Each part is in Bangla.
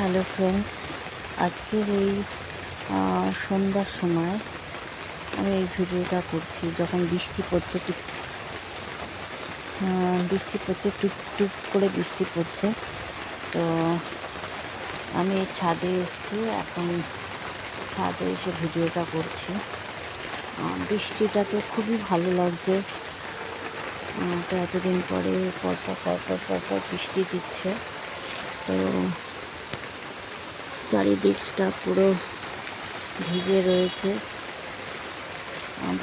হ্যালো ফ্রেন্ডস, আজকের এই সন্ধ্যার সময় আমি এই ভিডিওটা করছি যখন বৃষ্টি পড়ছে। টুপ টুপ করে বৃষ্টি পড়ছে। তো আমি ছাদে এসেছি, এখন ছাদে এসে ভিডিওটা করছি। বৃষ্টিটাকে খুবই ভালো লাগছে। তো এতদিন পরে পরপর বৃষ্টি দিচ্ছে। তো চারিদিকটা পুরো ভিজে রয়েছে,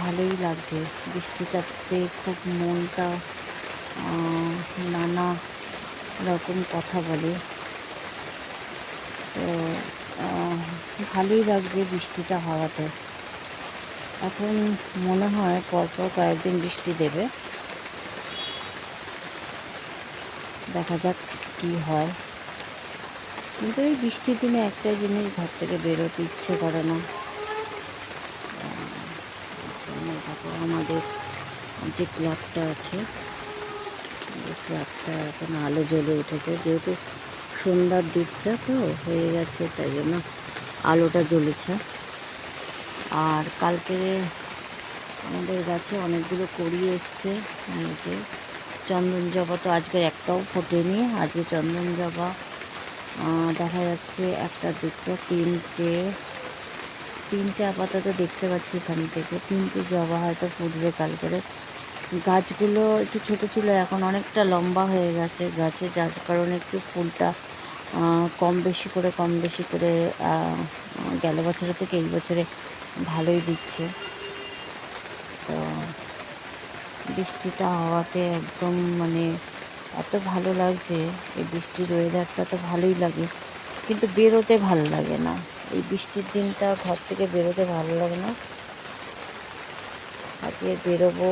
ভালোই লাগছে। বৃষ্টিটাতে খুব মনটা নানা রকম কথা বলে। তো ভালোই লাগছে বৃষ্টিটা হওয়াতে। এখন মনে হয় পরপর কয়েকদিন বৃষ্টি দেবে, দেখা যাক কি হয়। কিন্তু এই বৃষ্টির দিনে একটা জিনিস, ঘর থেকে বেরোতে ইচ্ছে করে না। আমাদের যে ক্লাবটা আছে, ক্লাবটা এখন আলো জ্বলে উঠেছে, যেহেতু সন্ধ্যার দিকটা তো হয়ে গেছে, তাই জন্য আলোটা জ্বলেছে। আর কালকে আমাদের গাছে অনেকগুলো কড়ি এসছে। যে চন্দন জবা তো আজকের একটাও ফোটেনি। আজকে চন্দন জবা দেখা যাচ্ছে একটা, দুটো, তিনটে আপাতত দেখতে পাচ্ছি এখান থেকে। তিনটে জবা হয়তো ফুটবে কালকে। গাছগুলো একটু ছোটো ছিল, এখন অনেকটা লম্বা হয়ে গেছে গাছে, যার কারণে একটু ফুলটা কম বেশি করে গেল বছরের থেকে এই বছরে ভালোই দিচ্ছে। তো বৃষ্টিটা হওয়াতে একদম এত ভালো লাগছে। এই বৃষ্টির ওয়েদারটা তো ভালোই লাগে, কিন্তু বেরোতে ভালো লাগে না। এই বৃষ্টির দিনটা ঘর থেকে বেরোতে ভালো লাগে না। আজকে বেরোবো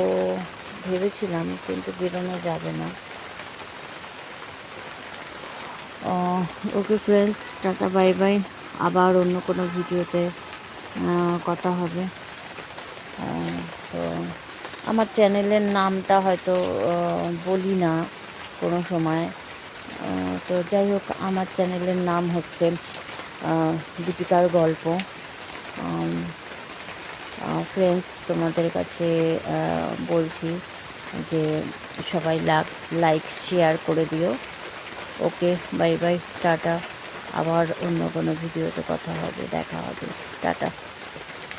ভেবেছিলাম, কিন্তু বেরোনো যাবে না। Okay friends, tata bye bye. আবার অন্য কোনো ভিডিওতে কথা হবে। তো আমার চ্যানেলের নামটা হয়তো বলি না কোনো সময়। তো যাই হোক, আমার চ্যানেলের নাম হচ্ছে দীপিকার গল্প। ফ্রেন্ডস, তোমাদের কাছে বলছি যে সবাই লাইক শেয়ার করে দিও। ওকে, বাই বাই, টাটা। আবার অন্য কোনো ভিডিওতে কথা হবে, দেখা হবে। টাটা।